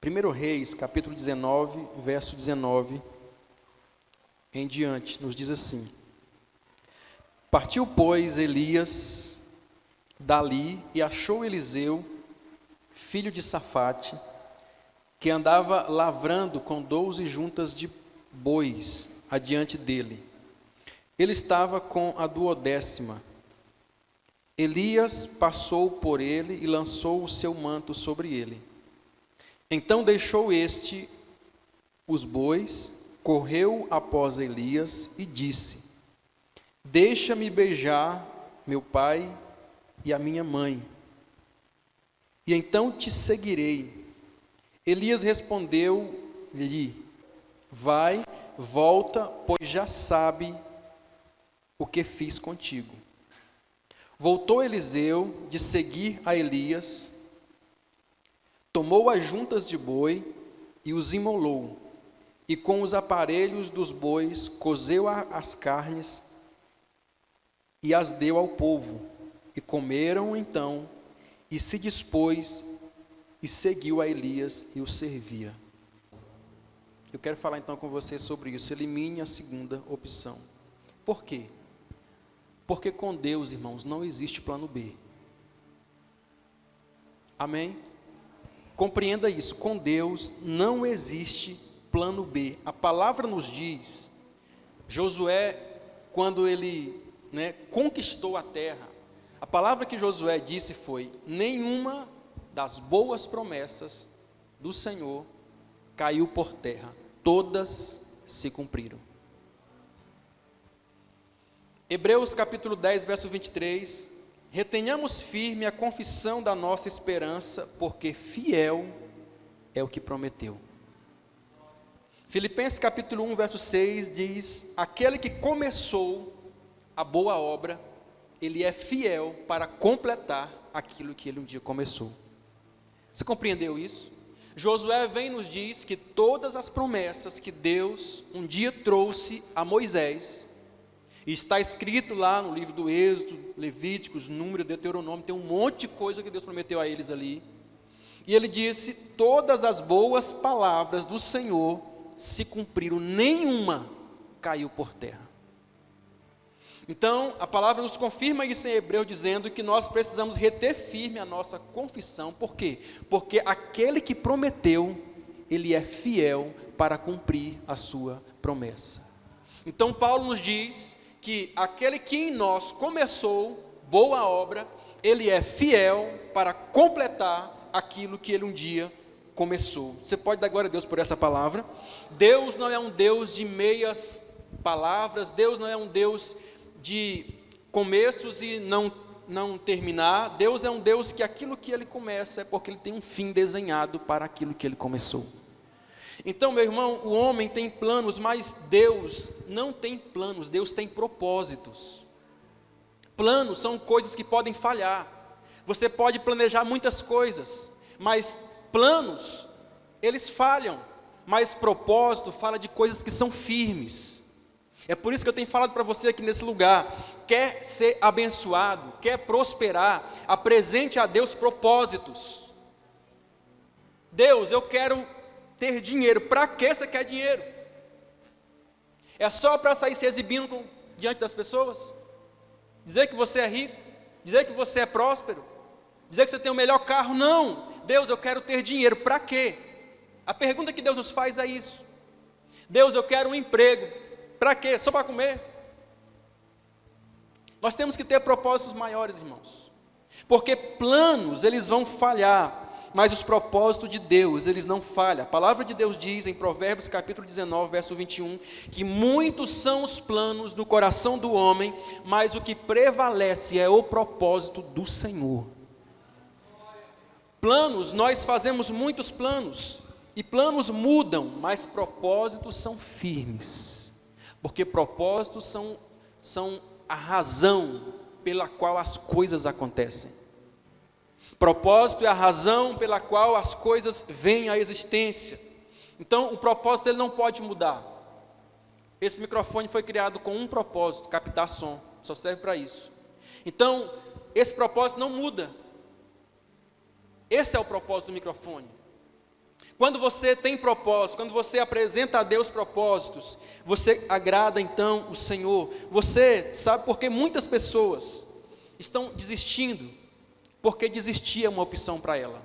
1 Reis, capítulo 19, verso 19 em diante, nos diz assim: Partiu, pois, Elias dali e achou Eliseu, filho de Safate, que andava lavrando com 12 juntas de bois adiante dele. Ele estava com a 12ª. Elias passou por ele e lançou o seu manto sobre ele. Então deixou este os bois, correu após Elias e disse: Deixa-me beijar meu pai e a minha mãe, e então te seguirei. Elias respondeu-lhe: Vai, volta, pois já sabe o que fiz contigo. Voltou Eliseu de seguir a Elias, tomou as juntas de boi e os imolou, e com os aparelhos dos bois cozeu as carnes e as deu ao povo. E comeram então, e se dispôs e seguiu a Elias e o servia. Eu quero falar então com você sobre isso. Elimine a segunda opção. Por quê? Porque com Deus, irmãos, não existe plano B. Amém? Compreenda isso. Com Deus não existe plano B. A palavra nos diz, Josué, quando ele conquistou a terra, a palavra que Josué disse foi: nenhuma das boas promessas do Senhor caiu por terra, todas se cumpriram. Hebreus capítulo 10, verso 23, retenhamos firme a confissão da nossa esperança, porque fiel é o que prometeu. Filipenses capítulo 1, verso 6 diz: aquele que começou a boa obra, ele é fiel para completar aquilo que ele um dia começou. Você compreendeu isso? Josué vem e nos diz que todas as promessas que Deus um dia trouxe a Moisés, e está escrito lá no livro do Êxodo, Levíticos, Número, Deuteronômio, tem um monte de coisa que Deus prometeu a eles ali. E ele disse: todas as boas palavras do Senhor se cumpriram, nenhuma caiu por terra. Então, a palavra nos confirma isso em Hebreus, dizendo que nós precisamos reter firme a nossa confissão. Por quê? Porque aquele que prometeu, ele é fiel para cumprir a sua promessa. Então, Paulo nos diz que aquele que em nós começou boa obra, ele é fiel para completar aquilo que ele um dia começou. Você pode dar glória a Deus por essa palavra. Deus não é um Deus de meias palavras, Deus não é um Deus de começos e não terminar. Deus é um Deus que aquilo que ele começa é porque ele tem um fim desenhado para aquilo que ele começou. Então, meu irmão, o homem tem planos, mas Deus não tem planos, Deus tem propósitos. Planos são coisas que podem falhar. Você pode planejar muitas coisas, mas planos, eles falham. Mas propósito fala de coisas que são firmes. É por isso que eu tenho falado para você aqui nesse lugar: quer ser abençoado, quer prosperar, apresente a Deus propósitos. Deus, eu quero ter dinheiro. Para que você quer dinheiro? É só para sair se exibindo diante das pessoas? Dizer que você é rico? Dizer que você é próspero? Dizer que você tem o melhor carro? Não. Deus, eu quero ter dinheiro. Para quê? A pergunta que Deus nos faz é isso. Deus, eu quero um emprego. Para quê? Só para comer? Nós temos que ter propósitos maiores, irmãos. Porque planos, eles vão falhar, mas os propósitos de Deus, eles não falham. A palavra de Deus diz em Provérbios capítulo 19, verso 21, que muitos são os planos do coração do homem, mas o que prevalece é o propósito do Senhor. Planos, nós fazemos muitos planos, e planos mudam, mas propósitos são firmes, porque propósitos são a razão pela qual as coisas acontecem. Propósito é a razão pela qual as coisas vêm à existência. Então, o propósito ele não pode mudar. Esse microfone foi criado com um propósito: captar som, só serve para isso. Então, esse propósito não muda. Esse é o propósito do microfone. Quando você tem propósito, quando você apresenta a Deus propósitos, você agrada então o Senhor. Você sabe por que muitas pessoas estão desistindo? Porque desistir é uma opção para ela.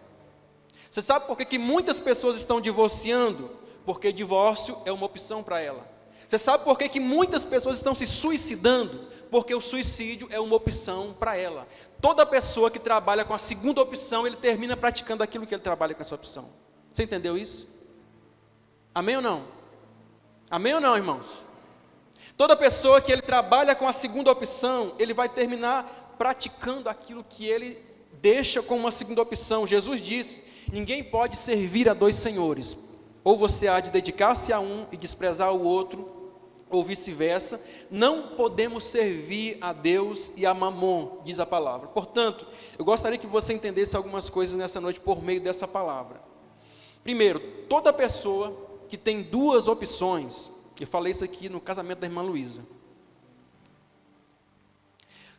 Você sabe por que muitas pessoas estão divorciando? Porque divórcio é uma opção para ela. Você sabe por que muitas pessoas estão se suicidando? Porque o suicídio é uma opção para ela. Toda pessoa que trabalha com a segunda opção, ele termina praticando aquilo que ele trabalha com essa opção. Você entendeu isso? Amém ou não? Amém ou não, irmãos? Toda pessoa que ele trabalha com a segunda opção, ele vai terminar praticando aquilo que ele deixa como uma segunda opção. Jesus disse: ninguém pode servir a dois senhores. Ou você há de dedicar-se a um e desprezar o outro, ou vice-versa. Não podemos servir a Deus e a Mamon, diz a palavra. Portanto, eu gostaria que você entendesse algumas coisas nessa noite por meio dessa palavra. Primeiro, toda pessoa que tem duas opções, eu falei isso aqui no casamento da irmã Luísa.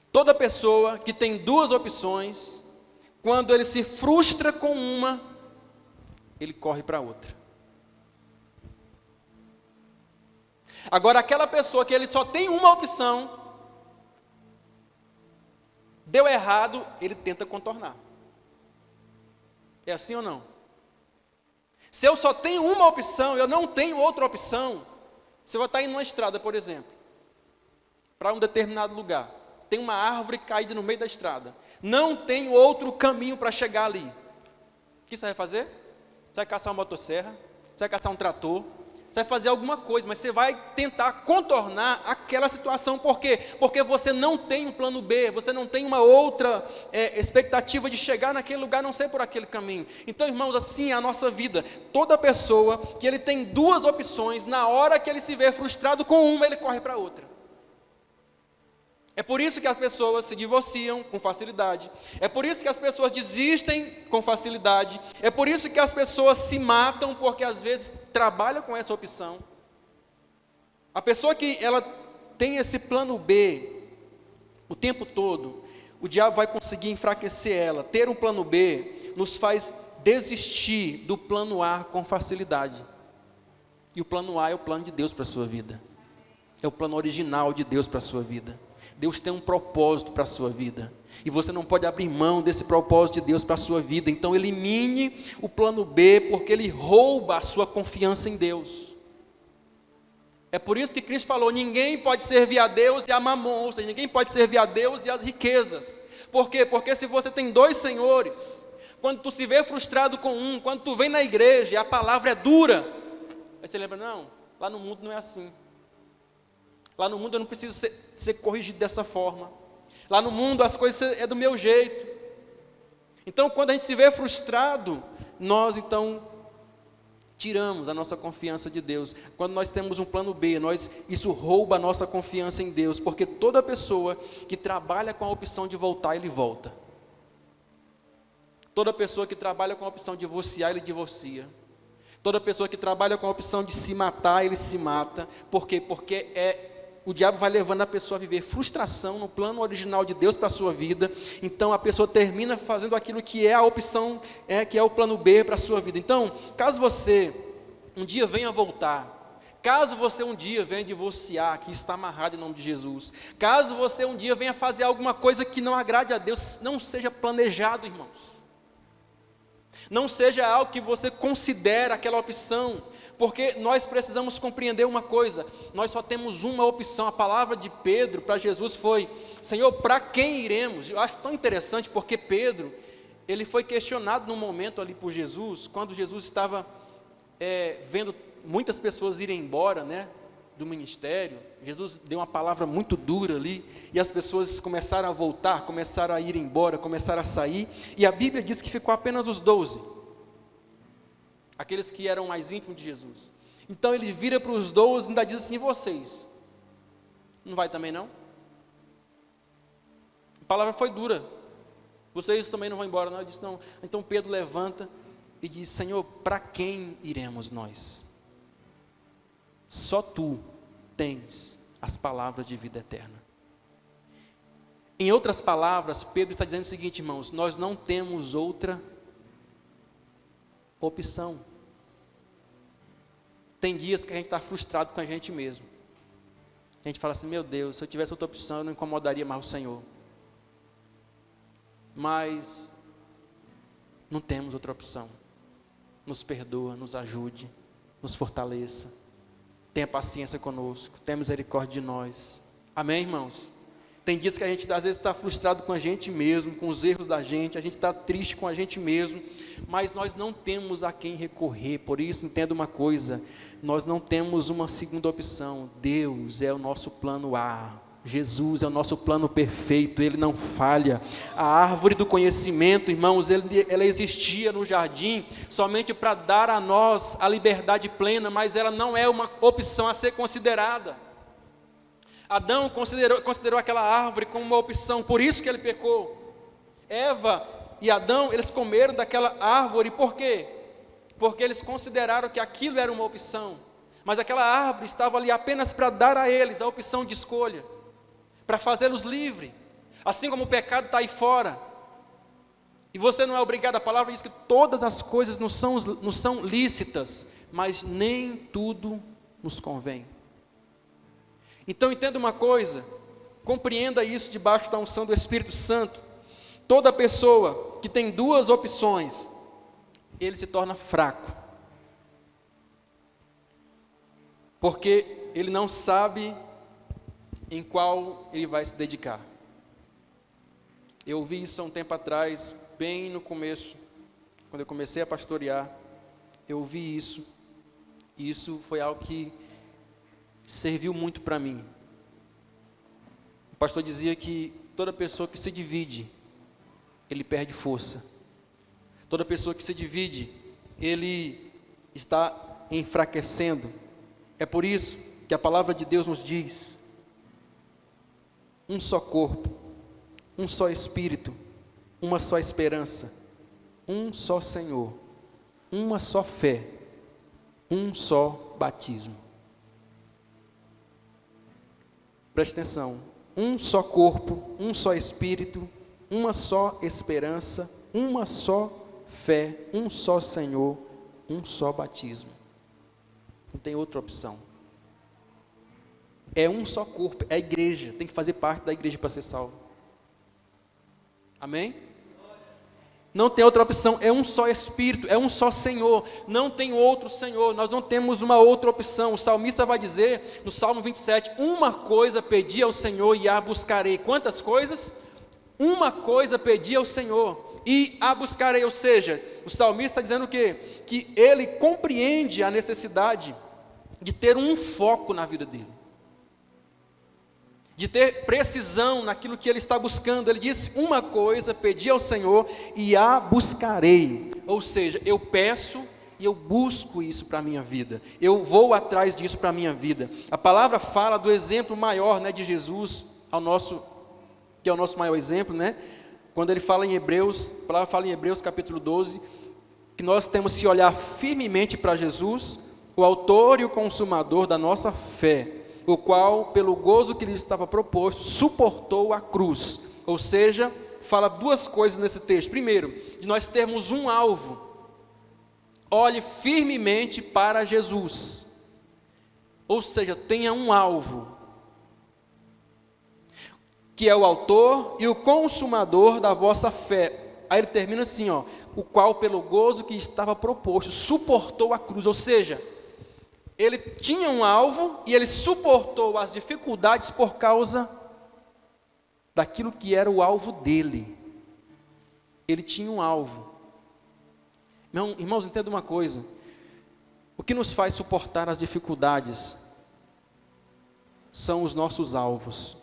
Toda pessoa que tem duas opções, quando ele se frustra com uma, ele corre para outra. Agora, aquela pessoa que ele só tem uma opção, deu errado, ele tenta contornar. É assim ou não? Se eu só tenho uma opção, eu não tenho outra opção. Você vai estar indo numa estrada, por exemplo, para um determinado lugar. Tem uma árvore caída no meio da estrada. Não tem outro caminho para chegar ali. O que você vai fazer? Você vai caçar uma motosserra, você vai caçar um trator, você vai fazer alguma coisa, mas você vai tentar contornar aquela situação. Por quê? Porque você não tem um plano B, você não tem uma outra expectativa de chegar naquele lugar, a não ser por aquele caminho. Então, irmãos, assim é a nossa vida. Toda pessoa que ele tem duas opções, na hora que ele se vê frustrado com uma, ele corre para outra. É por isso que as pessoas se divorciam com facilidade. É por isso que as pessoas desistem com facilidade. É por isso que as pessoas se matam, porque às vezes trabalham com essa opção. A pessoa que ela tem esse plano B o tempo todo, o diabo vai conseguir enfraquecer ela. Ter um plano B nos faz desistir do plano A com facilidade. E o plano A é o plano de Deus para a sua vida. É o plano original de Deus para a sua vida. Deus tem um propósito para a sua vida, e você não pode abrir mão desse propósito de Deus para a sua vida. Então elimine o plano B, porque ele rouba a sua confiança em Deus. É por isso que Cristo falou: ninguém pode servir a Deus e a Mamon, ou seja, ninguém pode servir a Deus e as riquezas. Por quê? Porque se você tem dois senhores, quando tu se vê frustrado com um, quando tu vem na igreja e a palavra é dura, aí você lembra: não, lá no mundo não é assim. Lá no mundo eu não preciso ser corrigido dessa forma. Lá no mundo as coisas é do meu jeito. Então, quando a gente se vê frustrado, nós então tiramos a nossa confiança de Deus. Quando nós temos um plano B, isso rouba a nossa confiança em Deus, porque toda pessoa que trabalha com a opção de voltar, ele volta. Toda pessoa que trabalha com a opção de divorciar, ele divorcia. Toda pessoa que trabalha com a opção de se matar, ele se mata. Por quê? Porque o diabo vai levando a pessoa a viver frustração no plano original de Deus para a sua vida. Então a pessoa termina fazendo aquilo que é a opção, que é o plano B para a sua vida. Então, caso você um dia venha voltar, caso você um dia venha divorciar, que está amarrado em nome de Jesus, caso você um dia venha fazer alguma coisa que não agrade a Deus, não seja planejado, irmãos. Não seja algo que você considera aquela opção, porque nós precisamos compreender uma coisa: nós só temos uma opção. A palavra de Pedro para Jesus foi: Senhor, para quem iremos? Eu acho tão interessante, porque Pedro, ele foi questionado num momento ali por Jesus, quando Jesus estava vendo muitas pessoas irem embora, do ministério. Jesus deu uma palavra muito dura ali, e as pessoas começaram a voltar, começaram a ir embora, começaram a sair, e a Bíblia diz que ficou apenas os 12, aqueles que eram mais íntimos de Jesus. Então ele vira para os 12 e ainda diz assim: e vocês? Não vai também não? A palavra foi dura. Vocês também não vão embora não? Ele disse: não. Então Pedro levanta e diz: Senhor, para quem iremos nós? Só tu tens as palavras de vida eterna. Em outras palavras, Pedro está dizendo o seguinte, irmãos: nós não temos outra opção. Tem dias que a gente está frustrado com a gente mesmo. A gente fala assim, meu Deus, se eu tivesse outra opção, eu não incomodaria mais o Senhor. Mas não temos outra opção. Nos perdoa, nos ajude, nos fortaleça. Tenha paciência conosco, tenha misericórdia de nós. Amém, irmãos? Tem dias que a gente às vezes está frustrado com a gente mesmo, com os erros da gente, a gente está triste com a gente mesmo, mas nós não temos a quem recorrer. Por isso, entenda uma coisa, nós não temos uma segunda opção. Deus é o nosso plano A, Jesus é o nosso plano perfeito, Ele não falha. A árvore do conhecimento, irmãos, ela existia no jardim somente para dar a nós a liberdade plena, mas ela não é uma opção a ser considerada. Adão considerou aquela árvore como uma opção, por isso que ele pecou. Eva e Adão, eles comeram daquela árvore, por quê? Porque eles consideraram que aquilo era uma opção, mas aquela árvore estava ali apenas para dar a eles a opção de escolha, para fazê-los livres, assim como o pecado está aí fora, e você não é obrigado. A palavra diz que todas as coisas não são lícitas, mas nem tudo nos convém. Então entenda uma coisa, compreenda isso debaixo da unção do Espírito Santo. Toda pessoa que tem duas opções, ele se torna fraco, porque ele não sabe em qual ele vai se dedicar. Eu ouvi isso há um tempo atrás, bem no começo, quando eu comecei a pastorear, eu ouvi isso, e isso foi algo que serviu muito para mim. O pastor dizia que toda pessoa que se divide, ele perde força. Toda pessoa que se divide, ele está enfraquecendo. É por isso que a palavra de Deus nos diz: um só corpo, um só Espírito, uma só esperança, um só Senhor, uma só fé, um só batismo. Preste atenção, um só corpo, um só Espírito, uma só esperança, uma só fé, um só Senhor, um só batismo. Não tem outra opção. É um só corpo, é a igreja, tem que fazer parte da igreja para ser salvo. Amém? Não tem outra opção, é um só Espírito, é um só Senhor, não tem outro Senhor, nós não temos uma outra opção. O salmista vai dizer, no Salmo 27, uma coisa pedi ao Senhor e a buscarei. Quantas coisas? Uma coisa pedi ao Senhor e a buscarei, ou seja, o salmista está dizendo o quê? Que ele compreende a necessidade de ter um foco na vida dele, de ter precisão naquilo que ele está buscando. Ele disse, uma coisa pedi ao Senhor e a buscarei, ou seja, eu peço e eu busco isso para a minha vida, eu vou atrás disso para a minha vida. A palavra fala do exemplo maior, né, de Jesus, que é o nosso maior exemplo, né? Quando ele fala em Hebreus, a palavra fala em Hebreus capítulo 12, que nós temos que olhar firmemente para Jesus, o autor e o consumador da nossa fé, o qual, pelo gozo que lhe estava proposto, suportou a cruz. Ou seja, fala duas coisas nesse texto. Primeiro, de nós termos um alvo. Olhe firmemente para Jesus. Ou seja, tenha um alvo, que é o autor e o consumador da vossa fé. Aí ele termina assim, ó, o qual, pelo gozo que estava proposto, suportou a cruz. Ou seja, ele tinha um alvo e ele suportou as dificuldades por causa daquilo que era o alvo dele. Ele tinha um alvo. Irmãos, entenda uma coisa. O que nos faz suportar as dificuldades são os nossos alvos.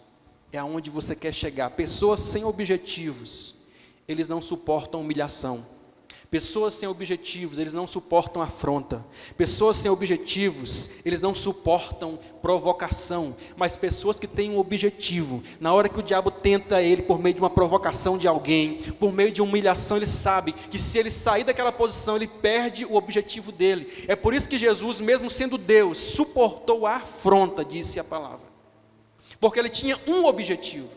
É aonde você quer chegar. Pessoas sem objetivos, eles não suportam humilhação. Pessoas sem objetivos, eles não suportam afronta. Pessoas sem objetivos, eles não suportam provocação. Mas pessoas que têm um objetivo, na hora que o diabo tenta ele por meio de uma provocação de alguém, por meio de humilhação, ele sabe que se ele sair daquela posição, ele perde o objetivo dele. É por isso que Jesus, mesmo sendo Deus, suportou a afronta, disse a palavra. Porque ele tinha um objetivo.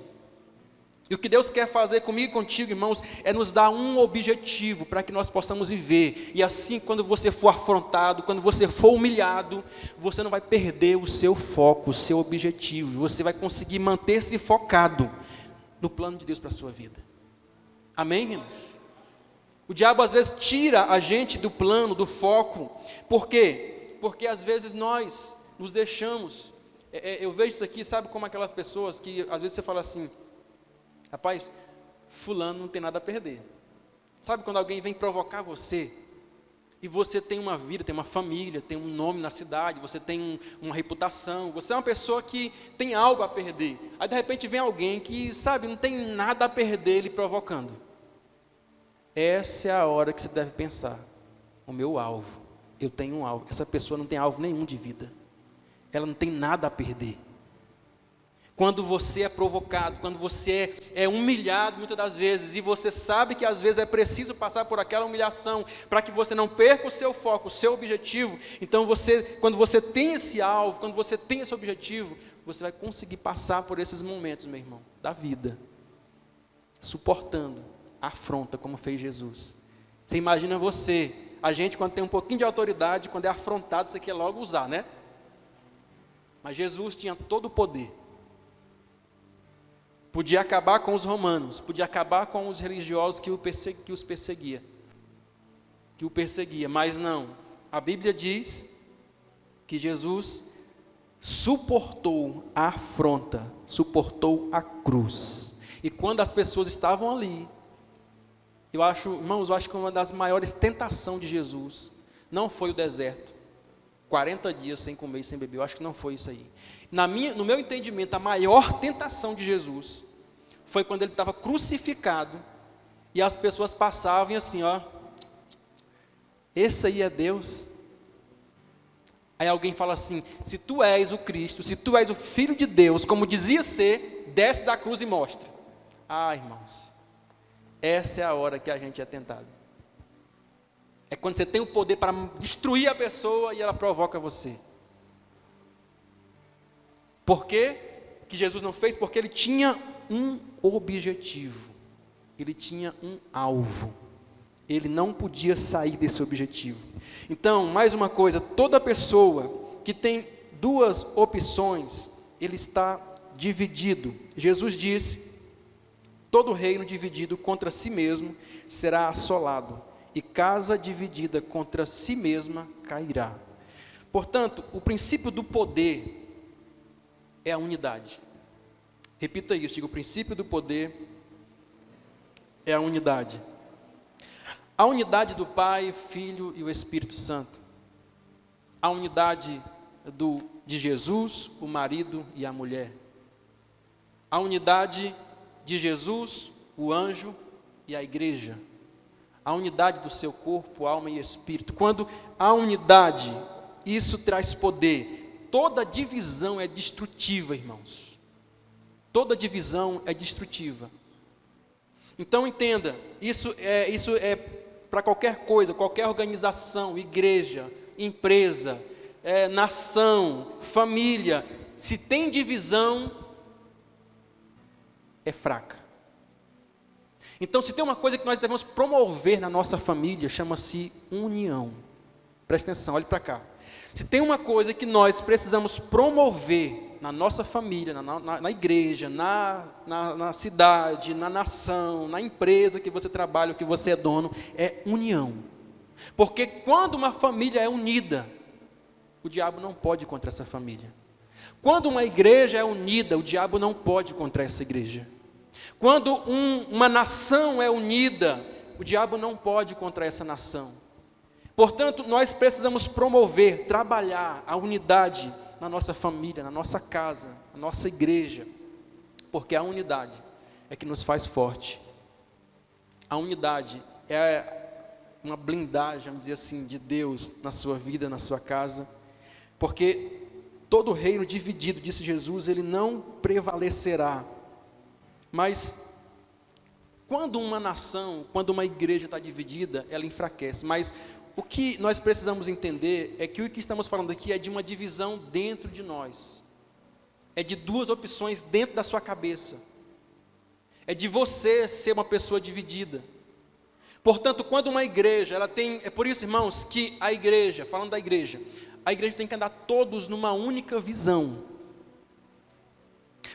E o que Deus quer fazer comigo e contigo, irmãos, é nos dar um objetivo para que nós possamos viver. E assim, quando você for afrontado, quando você for humilhado, você não vai perder o seu foco, o seu objetivo. Você vai conseguir manter-se focado no plano de Deus para a sua vida. Amém, irmãos? O diabo às vezes tira a gente do plano, do foco. Por quê? Porque às vezes nós nos deixamos. Eu vejo isso aqui, sabe, como aquelas pessoas que às vezes você fala assim: rapaz, fulano não tem nada a perder. Sabe quando alguém vem provocar você, e você tem uma vida, tem uma família, tem um nome na cidade, você tem uma reputação, você é uma pessoa que tem algo a perder. Aí de repente vem alguém que, sabe, não tem nada a perder, lhe provocando. Essa é a hora que você deve pensar: o meu alvo, eu tenho um alvo. Essa pessoa não tem alvo nenhum de vida, ela não tem nada a perder. Quando você é provocado, quando você é humilhado muitas das vezes, e você sabe que às vezes é preciso passar por aquela humilhação, para que você não perca o seu foco, o seu objetivo, então quando você tem esse alvo, quando você tem esse objetivo, você vai conseguir passar por esses momentos, meu irmão, da vida, suportando a afronta, como fez Jesus. Você imagina a gente quando tem um pouquinho de autoridade, quando é afrontado, você quer logo usar, né? Mas Jesus tinha todo o poder. Podia acabar com os romanos, podia acabar com os religiosos que o perseguia, mas não. A Bíblia diz que Jesus suportou a afronta, suportou a cruz. E quando as pessoas estavam ali, irmãos, eu acho que uma das maiores tentações de Jesus não foi o deserto, 40 dias sem comer e sem beber. Eu acho que não foi isso aí. No meu entendimento, a maior tentação de Jesus foi quando ele estava crucificado e as pessoas passavam assim, ó, esse aí é Deus. Aí alguém fala assim: se tu és o Cristo, se tu és o Filho de Deus, como dizia ser, desce da cruz e mostra. Ah, irmãos, essa é a hora que a gente é tentado. É quando você tem o poder para destruir a pessoa e ela provoca você. Por quê que Jesus não fez? Porque ele tinha um objetivo, ele tinha um alvo, ele não podia sair desse objetivo. Então, mais uma coisa, toda pessoa que tem duas opções, ele está dividido. Jesus disse: todo reino dividido contra si mesmo será assolado, e casa dividida contra si mesma cairá. Portanto, o princípio do poder é a unidade. Repita isso, diga: o princípio do poder é a unidade. A unidade do Pai, Filho e o Espírito Santo. A unidade de Jesus, o marido e a mulher. A unidade de Jesus, o anjo e a igreja. A unidade do seu corpo, alma e espírito. Quando há unidade, isso traz poder. Toda divisão é destrutiva, irmãos. Toda divisão é destrutiva. Então entenda, isso é para qualquer coisa, qualquer organização, igreja, empresa, nação, família. Se tem divisão, é fraca. Então, se tem uma coisa que nós devemos promover na nossa família, chama-se união. Presta atenção, olhe para cá. Se tem uma coisa que nós precisamos promover na nossa família, na igreja, na cidade, na nação, na empresa que você trabalha, que você é dono, é união. Porque quando uma família é unida, o diabo não pode contra essa família. Quando uma igreja é unida, o diabo não pode contra essa igreja. Quando uma nação é unida, o diabo não pode contra essa nação. Portanto, nós precisamos promover, trabalhar a unidade na nossa família, na nossa casa, na nossa igreja, porque a unidade é que nos faz forte. A unidade é uma blindagem, vamos dizer assim, de Deus na sua vida, na sua casa, porque todo reino dividido, disse Jesus, ele não prevalecerá. Mas quando uma nação, quando uma igreja está dividida, ela enfraquece. Mas o que nós precisamos entender é que o que estamos falando aqui é de uma divisão dentro de nós. É de duas opções dentro da sua cabeça. é de você ser uma pessoa dividida. Portanto, quando uma igreja, ela tem, é por isso, irmãos, que a igreja, falando da igreja, a igreja tem que andar todos numa única visão.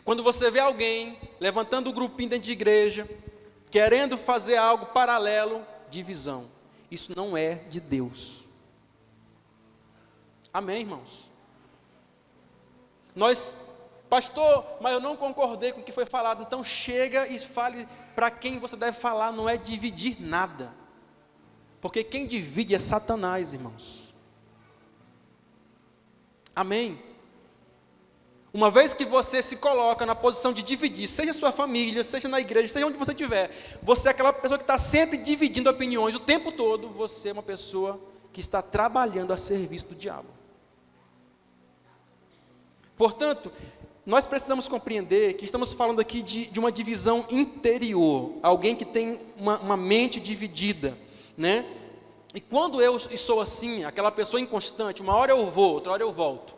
Quando você vê alguém levantando um grupinho dentro de igreja, querendo fazer algo paralelo, divisão, isso não é de Deus. Amém, irmãos? Pastor, mas eu não concordei com o que foi falado. Então chega e fale para quem você deve falar, não é dividir nada. Porque quem divide é Satanás, irmãos. Amém? Uma vez que você se coloca na posição de dividir, seja sua família, seja na igreja, seja onde você estiver, você é aquela pessoa que está sempre dividindo opiniões o tempo todo, você é uma pessoa que está trabalhando a serviço do diabo. Portanto, nós precisamos compreender que estamos falando aqui de uma divisão interior, alguém que tem uma mente dividida, né? E quando eu sou assim, aquela pessoa inconstante, uma hora eu vou, outra hora eu volto,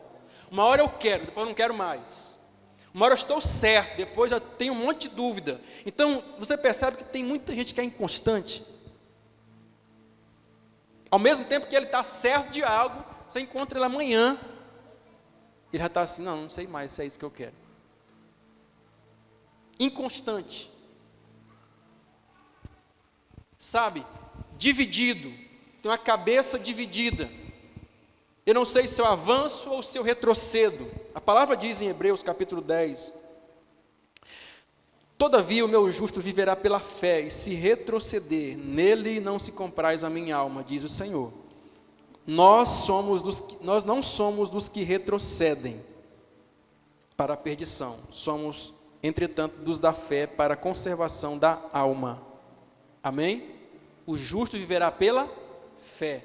uma hora eu quero, depois eu não quero mais, uma hora eu estou certo, depois eu tenho um monte de dúvida. Então, você percebe que tem muita gente que é inconstante, ao mesmo tempo que ele está certo de algo, você encontra ele amanhã, ele já está assim, não sei mais se é isso que eu quero. Inconstante. Sabe? Dividido. Tem uma cabeça dividida. Eu não sei se eu avanço ou se eu retrocedo. A palavra diz em Hebreus capítulo 10. Todavia o meu justo viverá pela fé, e se retroceder, nele não se compraz a minha alma, diz o Senhor. Nós não somos dos que retrocedem para a perdição, somos, entretanto, dos da fé para a conservação da alma. Amém? O justo viverá pela fé.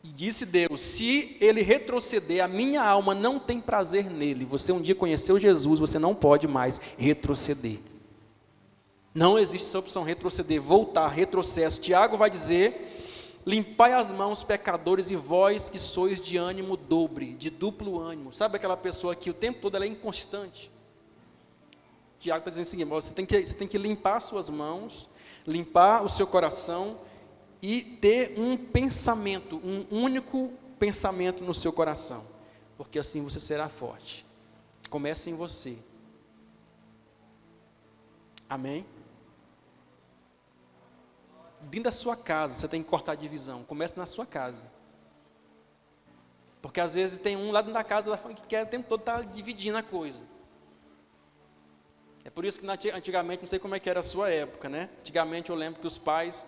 E disse Deus, se ele retroceder, a minha alma não tem prazer nele. Você um dia conheceu Jesus, você não pode mais retroceder. Não existe essa opção, retroceder, voltar, retrocesso. Tiago vai dizer: limpai as mãos, pecadores, e vós que sois de ânimo dobre, de duplo ânimo. Sabe aquela pessoa que o tempo todo ela é inconstante? Tiago está dizendo o seguinte: você tem que limpar as suas mãos, limpar o seu coração e ter um pensamento, um único pensamento no seu coração, porque assim você será forte. Comece em você. Amém? Dentro da sua casa, você tem que cortar a divisão. Comece na sua casa. Porque às vezes tem um lá dentro da casa que quer o tempo todo estar dividindo a coisa. É por isso que antigamente, não sei como é que era a sua época, né? Antigamente eu lembro que os pais,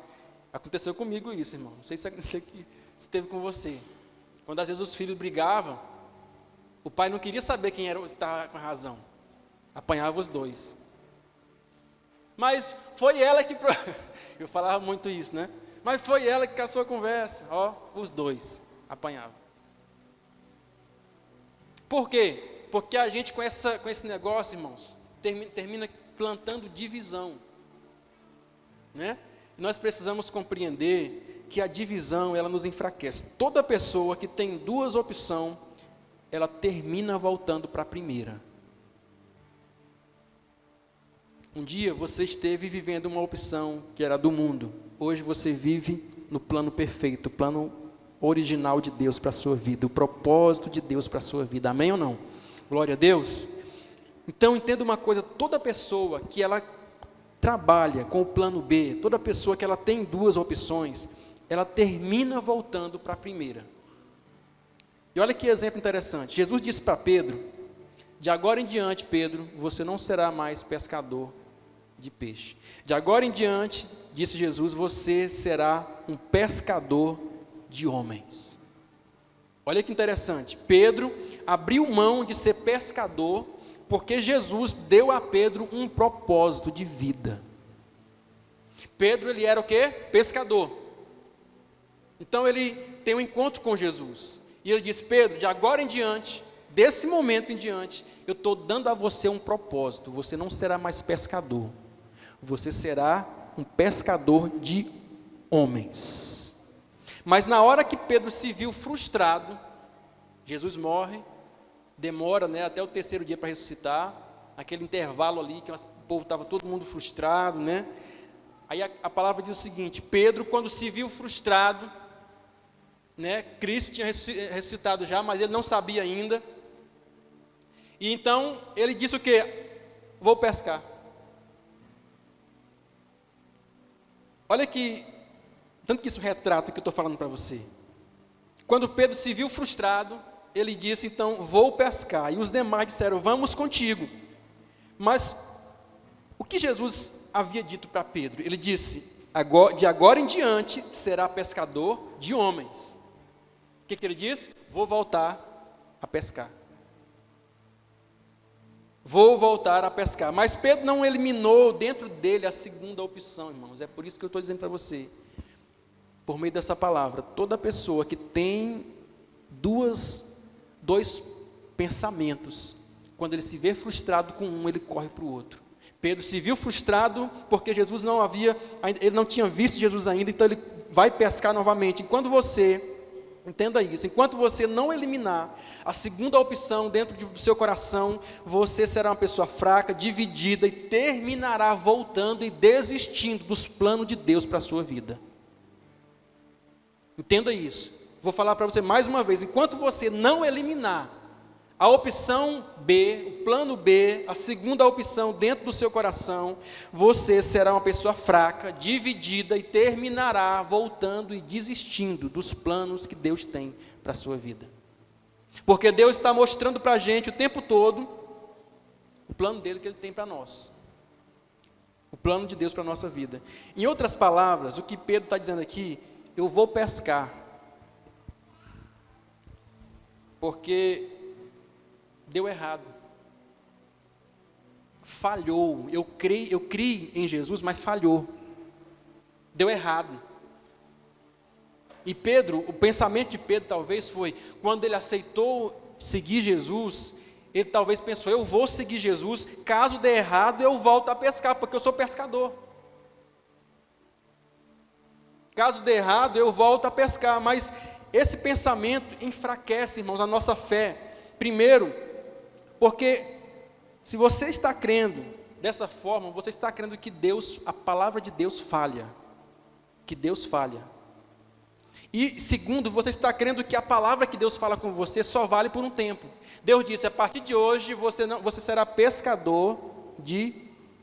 aconteceu comigo isso, irmão. Não sei se teve com você. Quando às vezes os filhos brigavam, o pai não queria saber quem era que estava com a razão. Apanhava os dois. Mas foi ela que... Eu falava muito isso, né? Mas foi ela que caçou a conversa. Ó, os dois apanhavam. Por quê? Porque a gente com esse negócio, irmãos, termina plantando divisão, né? E nós precisamos compreender que a divisão, ela nos enfraquece. Toda pessoa que tem duas opções, ela termina voltando para a primeira. Um dia você esteve vivendo uma opção que era do mundo. Hoje você vive no plano perfeito, o plano original de Deus para a sua vida, o propósito de Deus para a sua vida. Amém ou não? Glória a Deus. Então entenda uma coisa, toda pessoa que ela trabalha com o plano B, toda pessoa que ela tem duas opções, ela termina voltando para a primeira. E olha que exemplo interessante. Jesus disse para Pedro: de agora em diante, Pedro, você não será mais pescador de peixe. De agora em diante, disse Jesus, você será um pescador de homens. Olha que interessante. Pedro abriu mão de ser pescador porque Jesus deu a Pedro um propósito de vida. Pedro, ele era o quê? Pescador. Então ele tem um encontro com Jesus. E ele disse: Pedro, de agora em diante, desse momento em diante, eu estou dando a você um propósito. Você não será mais pescador. Você será um pescador de homens. Mas na hora que Pedro se viu frustrado, Jesus morre, demora, né, até o terceiro dia para ressuscitar. aquele intervalo ali, que o povo estava todo mundo frustrado, né? Aí a palavra diz o seguinte: Pedro, quando se viu frustrado, né? Cristo tinha ressuscitado já, mas ele não sabia ainda. E então ele disse o quê? Vou pescar. Olha que, tanto que isso retrata o que eu estou falando para você. Quando Pedro se viu frustrado, ele disse, então, vou pescar. E os demais disseram, vamos contigo. Mas o que Jesus havia dito para Pedro? Ele disse, de agora em diante, será pescador de homens. O que ele disse? Vou voltar a pescar. Vou voltar a pescar. Mas Pedro não eliminou dentro dele a segunda opção, irmãos. É por isso que eu estou dizendo para você, por meio dessa palavra, toda pessoa que tem dois pensamentos, quando ele se vê frustrado com um, ele corre para o outro. Pedro se viu frustrado porque Jesus ele não tinha visto Jesus ainda, então ele vai pescar novamente. Enquanto você, entenda isso, enquanto você não eliminar a segunda opção dentro do seu coração, você será uma pessoa fraca, dividida e terminará voltando e desistindo dos planos de Deus para a sua vida. Entenda isso. Vou falar para você mais uma vez, enquanto você não eliminar a opção B, o plano B, a segunda opção dentro do seu coração, você será uma pessoa fraca, dividida e terminará voltando e desistindo dos planos que Deus tem para a sua vida. Porque Deus está mostrando para a gente o tempo todo o plano dele que ele tem para nós. O plano de Deus para a nossa vida. Em outras palavras, o que Pedro está dizendo aqui, eu vou pescar. Porque deu errado. Falhou. Eu criei em Jesus, mas falhou. Deu errado. E Pedro, o pensamento de Pedro talvez foi, quando ele aceitou seguir Jesus, ele talvez pensou, eu vou seguir Jesus, caso dê errado, eu volto a pescar, porque eu sou pescador. Caso dê errado, eu volto a pescar, mas esse pensamento enfraquece, irmãos, a nossa fé. Primeiro, porque se você está crendo dessa forma, você está crendo que a palavra de Deus falha. Que Deus falha. E segundo, você está crendo que a palavra que Deus fala com você só vale por um tempo. Deus disse, a partir de hoje você será pescador de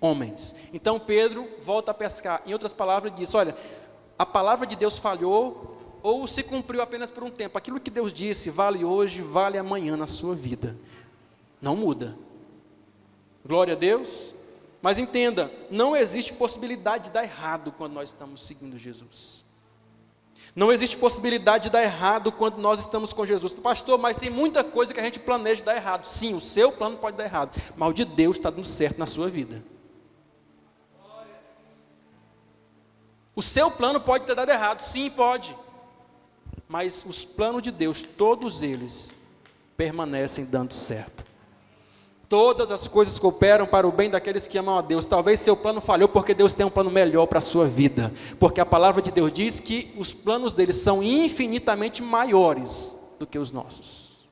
homens. Então Pedro volta a pescar. Em outras palavras, ele diz, olha, a palavra de Deus falhou ou se cumpriu apenas por um tempo. Aquilo que Deus disse vale hoje, vale amanhã na sua vida. Não muda. Glória a Deus. Mas entenda, não existe possibilidade de dar errado quando nós estamos seguindo Jesus. Não existe possibilidade de dar errado quando nós estamos com Jesus. Pastor, mas tem muita coisa que a gente planeja dar errado. Sim, o seu plano pode dar errado, mas o de Deus está dando certo na sua vida. O seu plano pode ter dado errado, sim, pode. Mas os planos de Deus, todos eles, permanecem dando certo. Todas as coisas cooperam para o bem daqueles que amam a Deus. Talvez seu plano falhou porque Deus tem um plano melhor para a sua vida. Porque a palavra de Deus diz que os planos dele são infinitamente maiores do que os nossos.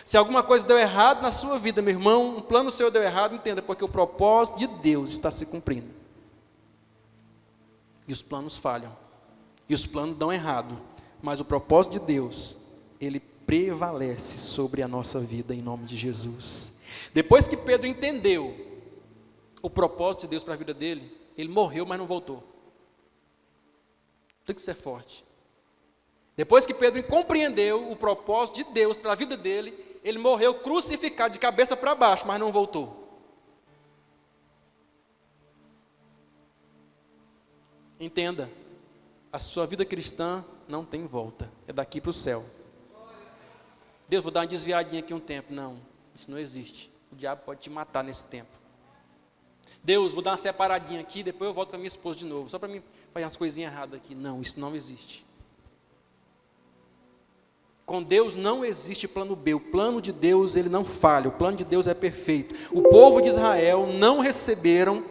Se alguma coisa deu errado na sua vida, meu irmão, um plano seu deu errado, entenda, porque o propósito de Deus está se cumprindo. E os planos falham. E os planos dão errado. Mas o propósito de Deus, ele prevalece sobre a nossa vida em nome de Jesus. Depois que Pedro entendeu o propósito de Deus para a vida dele, ele morreu, mas não voltou. Tem que ser forte. Depois que Pedro compreendeu o propósito de Deus para a vida dele, ele morreu crucificado de cabeça para baixo, mas não voltou. Entenda, a sua vida cristã não tem volta, é daqui para o céu. Deus, vou dar uma desviadinha aqui um tempo. Não, isso não existe. O diabo pode te matar nesse tempo. Deus, vou dar uma separadinha aqui, depois eu volto com a minha esposa de novo, só para mim fazer umas coisinhas erradas aqui. Não, isso não existe. Com Deus não existe plano B. O plano de Deus, ele não falha. O plano de Deus é perfeito. O povo de Israel não receberam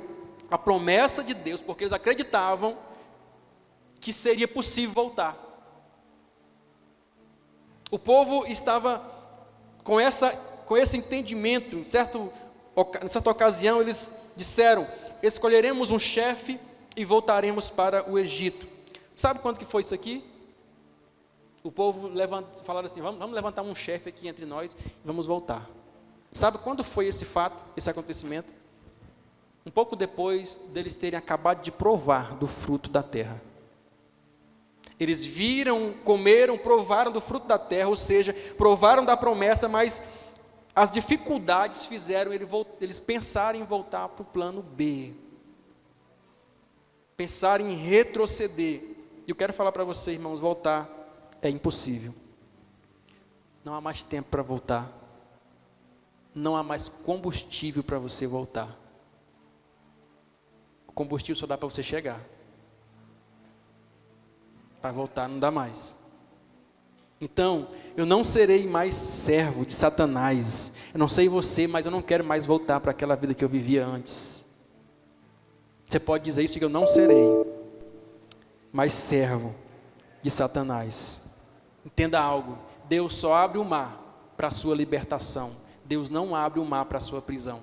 a promessa de Deus, porque eles acreditavam que seria possível voltar. O povo estava com esse entendimento, certo nessa ocasião, eles disseram: escolheremos um chefe e voltaremos para o Egito. Sabe quando que foi isso aqui? O povo falaram assim: vamos levantar um chefe aqui entre nós e vamos voltar. Sabe quando foi esse fato, esse acontecimento? Um pouco depois deles terem acabado de provar do fruto da terra. Eles viram, comeram, provaram do fruto da terra, ou seja, provaram da promessa, mas as dificuldades fizeram eles pensarem em voltar para o plano B. Pensarem em retroceder. E eu quero falar para vocês, irmãos, voltar é impossível. Não há mais tempo para voltar. Não há mais combustível para você voltar. O combustível só dá para você chegar. Para voltar não dá mais. Então, eu não serei mais servo de Satanás. Eu não sei você, mas eu não quero mais voltar para aquela vida que eu vivia antes. Você pode dizer isso, que eu não serei mais servo de Satanás. Entenda algo: Deus só abre o mar para a sua libertação. Deus não abre o mar para a sua prisão.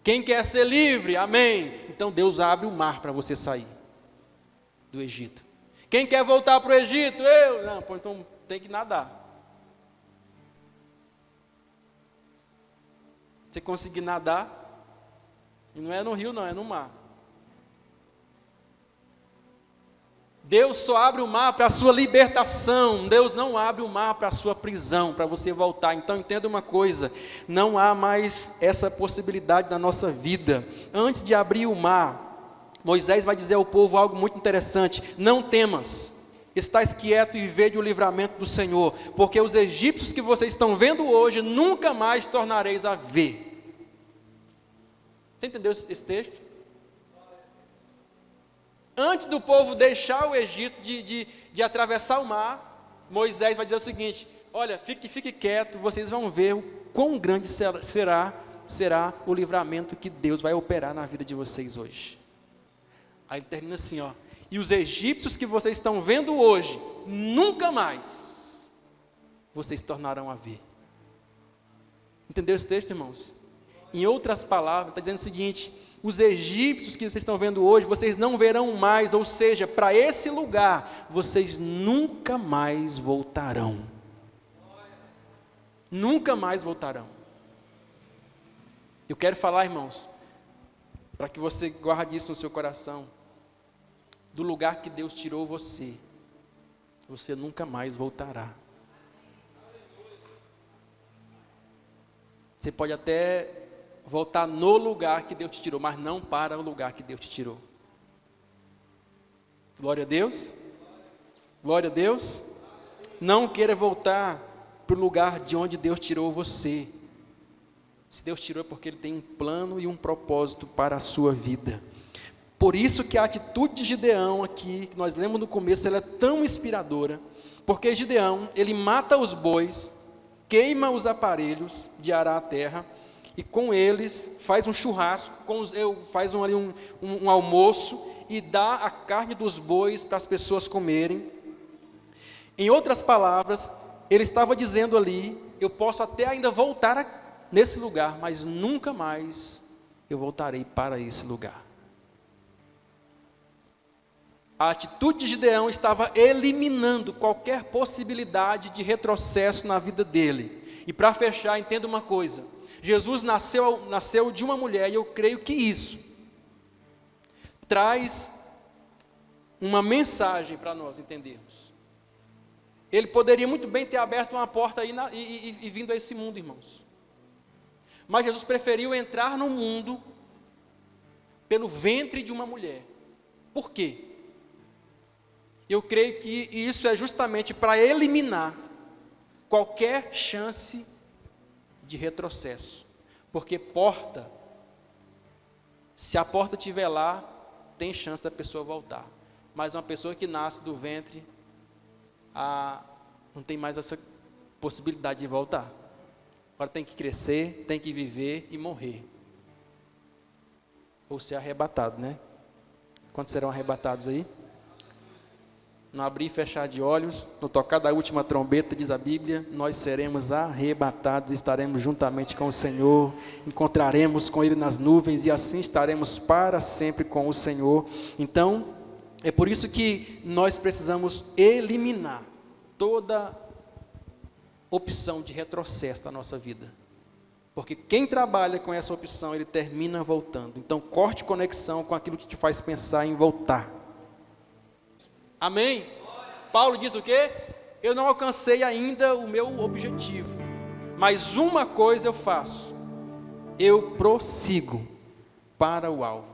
Quem quer ser livre? Amém. Então Deus abre o mar para você sair do Egito. Quem quer voltar para o Egito? Eu? Não, pô, então tem que nadar. Você conseguir nadar, e não é no rio não, é no mar. Deus só abre o mar para a sua libertação. Deus não abre o mar para a sua prisão, para você voltar. Então entenda uma coisa: não há mais essa possibilidade na nossa vida. Antes de abrir o mar, Moisés vai dizer ao povo algo muito interessante: não temas, estais quieto e vede o livramento do Senhor, porque os egípcios que vocês estão vendo hoje, nunca mais tornareis a ver. Você entendeu esse texto? Antes do povo deixar o Egito, de atravessar o mar, Moisés vai dizer o seguinte: olha, fique quieto, vocês vão ver o quão grande será o livramento que Deus vai operar na vida de vocês hoje. Aí ele termina assim, ó: e os egípcios que vocês estão vendo hoje, nunca mais vocês tornarão a ver. Entendeu esse texto, irmãos? Em outras palavras, está dizendo o seguinte: os egípcios que vocês estão vendo hoje, vocês não verão mais, ou seja, para esse lugar, vocês nunca mais voltarão. Nunca mais voltarão. Eu quero falar, irmãos, para que você guarde isso no seu coração, do lugar que Deus tirou você, você nunca mais voltará. Você pode até voltar no lugar que Deus te tirou, mas não para o lugar que Deus te tirou. Glória a Deus. Glória a Deus. Não queira voltar para o lugar de onde Deus tirou você. Se Deus tirou é porque Ele tem um plano e um propósito para a sua vida. Por isso que a atitude de Gideão aqui, que nós lemos no começo, ela é tão inspiradora, porque Gideão, ele mata os bois, queima os aparelhos de arar a terra, e com eles faz um churrasco, faz um almoço, e dá a carne dos bois para as pessoas comerem. Em outras palavras, ele estava dizendo ali: eu posso até ainda voltar nesse lugar, mas nunca mais eu voltarei para esse lugar. A atitude de Gideão estava eliminando qualquer possibilidade de retrocesso na vida dele. E para fechar, entenda uma coisa: Jesus nasceu de uma mulher, e eu creio que isso traz uma mensagem para nós entendermos. Ele poderia muito bem ter aberto uma porta aí e vindo a esse mundo, irmãos. Mas Jesus preferiu entrar no mundo pelo ventre de uma mulher. Por quê? Eu creio que isso é justamente para eliminar qualquer chance de retrocesso. Porque se a porta estiver lá, tem chance da pessoa voltar. Mas uma pessoa que nasce do ventre, não tem mais essa possibilidade de voltar. Agora tem que crescer, tem que viver e morrer. Ou ser arrebatado, né? Quantos serão arrebatados aí? No abrir e fechar de olhos, no tocar da última trombeta, diz a Bíblia, nós seremos arrebatados, estaremos juntamente com o Senhor, encontraremos com Ele nas nuvens e assim estaremos para sempre com o Senhor. Então, é por isso que nós precisamos eliminar toda opção de retrocesso da nossa vida. Porque quem trabalha com essa opção, ele termina voltando. Então, corte conexão com aquilo que te faz pensar em voltar. Amém? Paulo diz o quê? Eu não alcancei ainda o meu objetivo, mas uma coisa eu faço, eu prossigo para o alvo,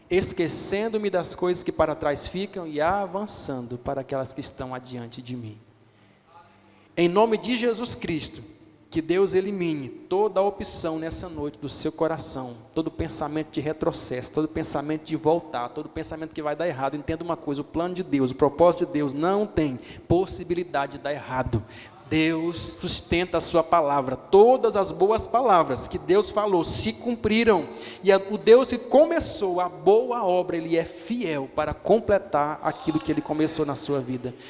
esquecendo-me das coisas que para trás ficam e avançando para aquelas que estão adiante de mim. Em nome de Jesus Cristo, que Deus elimine toda a opção nessa noite do seu coração, todo pensamento de retrocesso, todo pensamento de voltar, todo pensamento que vai dar errado. Entenda uma coisa, o plano de Deus, o propósito de Deus não tem possibilidade de dar errado. Deus sustenta a sua palavra, todas as boas palavras que Deus falou se cumpriram, e o Deus que começou a boa obra, Ele é fiel para completar aquilo que Ele começou na sua vida.